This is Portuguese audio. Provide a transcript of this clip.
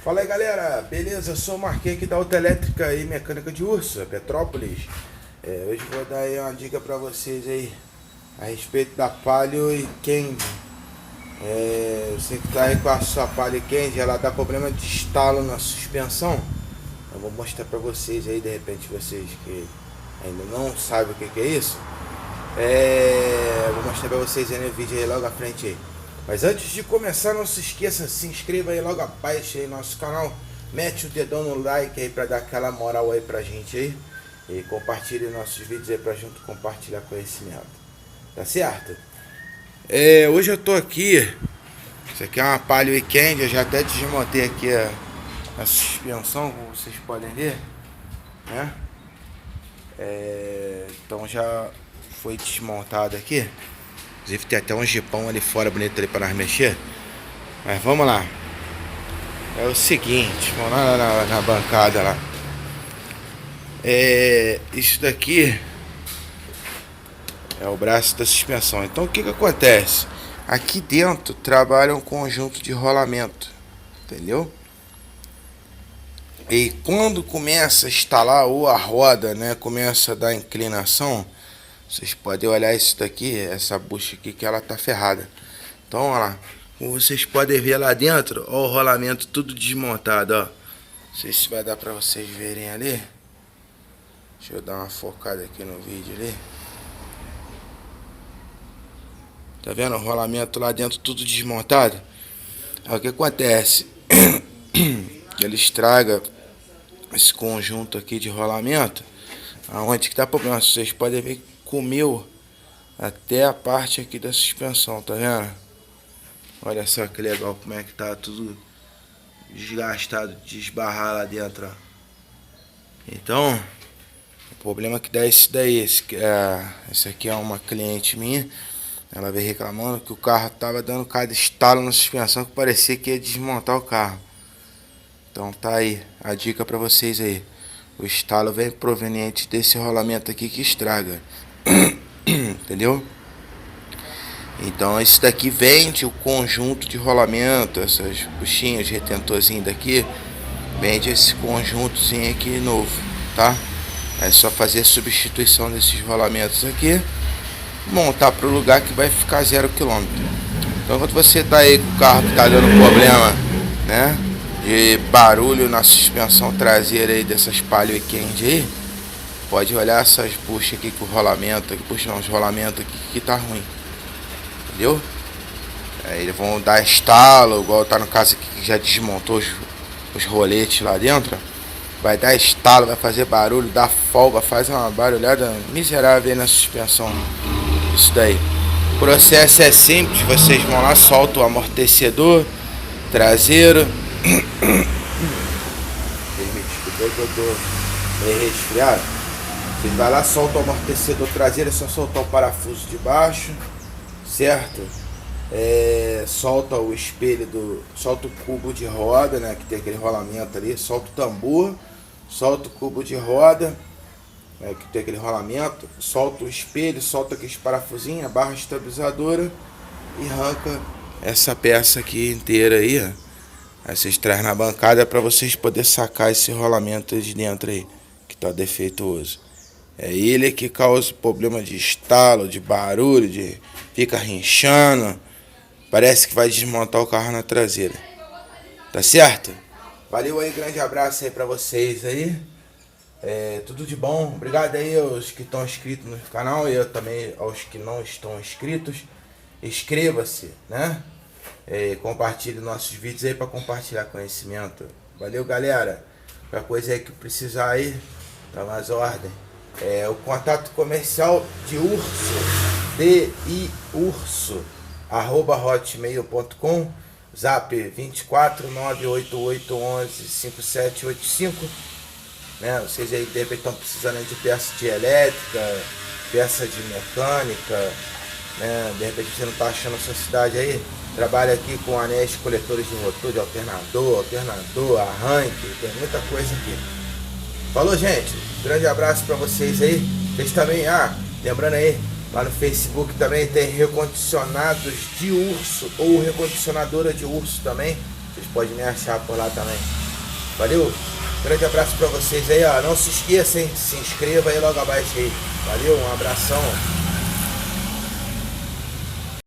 Fala aí galera, beleza? Eu sou o Marquinhos aqui da Autoelétrica e Mecânica de Urso, Petrópolis. Hoje vou dar aí uma dica pra vocês aí a respeito da Palio e Candy. Você que tá aí com a sua Palio e Candy, ela dá problema de estalo na suspensão. Eu vou mostrar pra vocês aí, de repente vocês que ainda não sabem o que é isso. Vou mostrar pra vocês aí no vídeo aí logo à frente aí. Mas antes de começar, não se esqueça, se inscreva aí logo abaixo aí no nosso canal. Mete o dedão no like aí pra dar aquela moral aí pra gente aí. E compartilhe nossos vídeos aí pra junto compartilhar conhecimento. Tá certo? Hoje eu tô aqui. Isso aqui é uma Palio Weekend. Eu já até desmontei aqui a suspensão, como vocês podem ver, né? Então já foi desmontado aqui. Inclusive tem até um jipão ali fora bonito ali para nós mexer. Mas vamos lá. É o seguinte, vamos lá na bancada lá. Isso daqui é o braço da suspensão. Então o que acontece? Aqui dentro trabalha um conjunto de rolamento, entendeu? E quando começa a instalar ou a roda, né, começa a dar inclinação, vocês podem olhar isso daqui, essa bucha aqui, que ela tá ferrada. Então, olha lá. Como vocês podem ver lá dentro, ó, o rolamento tudo desmontado, ó. Não sei se vai dar pra vocês verem ali. Deixa eu dar uma focada aqui no vídeo ali. Tá vendo o rolamento lá dentro tudo desmontado? Aí, o que acontece? Ele estraga esse conjunto aqui de rolamento. Aonde que tá problema? Vocês podem ver que comeu até a parte aqui da suspensão, tá vendo? Olha só que legal como é que tá tudo desgastado, desbarrar lá dentro, ó. Então, o problema que dá é esse daí. Esse aqui é uma cliente minha. Ela veio reclamando que o carro tava dando cada estalo na suspensão que parecia que ia desmontar o carro. Então tá aí a dica pra vocês aí. O estalo vem proveniente desse rolamento aqui que estraga. Entendeu? Então esse daqui vende o conjunto de rolamento, essas buchinhas, retentorzinho daqui, vende esse conjuntozinho aqui novo, tá? É só fazer a substituição desses rolamentos aqui, montar para o lugar que vai ficar 0 km. Então quando você tá aí com o carro que tá dando problema, né, de barulho na suspensão traseira aí dessas Palio Weekend aí, pode olhar essas buchas aqui com o rolamento aqui, puxa não, os rolamentos aqui que tá ruim, entendeu? Aí eles vão dar estalo, igual tá no caso aqui que já desmontou os roletes lá dentro. Vai dar estalo, vai fazer barulho, dá folga, faz uma barulhada miserável aí na suspensão. Isso daí. O processo é simples, vocês vão lá, soltam o amortecedor traseiro. Vocês me desculpem que eu tô meio resfriado. Você vai lá, solta o amortecedor traseiro, é só soltar o parafuso de baixo, certo? Solta o espelho solta o cubo de roda, né, que tem aquele rolamento ali, solta o tambor, solta o cubo de roda, né, que tem aquele rolamento, solta o espelho, solta aqueles parafusinhos, a barra estabilizadora e arranca essa peça aqui inteira aí, ó. Aí vocês trazem na bancada para vocês poderem sacar esse rolamento de dentro aí, que tá defeituoso. É ele que causa problema de estalo, de barulho, fica rinchando. Parece que vai desmontar o carro na traseira. Tá certo? Valeu aí, grande abraço aí pra vocês aí. Tudo de bom. Obrigado aí aos que estão inscritos no canal e eu também aos que não estão inscritos. Inscreva-se, né? Compartilhe nossos vídeos aí para compartilhar conhecimento. Valeu, galera. Qualquer coisa aí que precisar aí, tá nas ordens. O contato comercial de Urso, DIUrso@hotmail.com, zap 24 988 11 5785, né? Vocês aí de repente estão precisando de peça de elétrica, peça de mecânica, né? De repente você não está achando a sua cidade aí, trabalha aqui com anéis coletores de motor, de alternador, arranque, tem muita coisa aqui. Falou, gente, grande abraço para vocês aí. Vocês também, lembrando aí, lá no Facebook também tem recondicionados de urso ou recondicionadora de urso também. Vocês podem me achar por lá também. Valeu? Grande abraço pra vocês aí, ó. Não se esqueça, hein? Se inscreva aí logo abaixo aí. Valeu, um abração.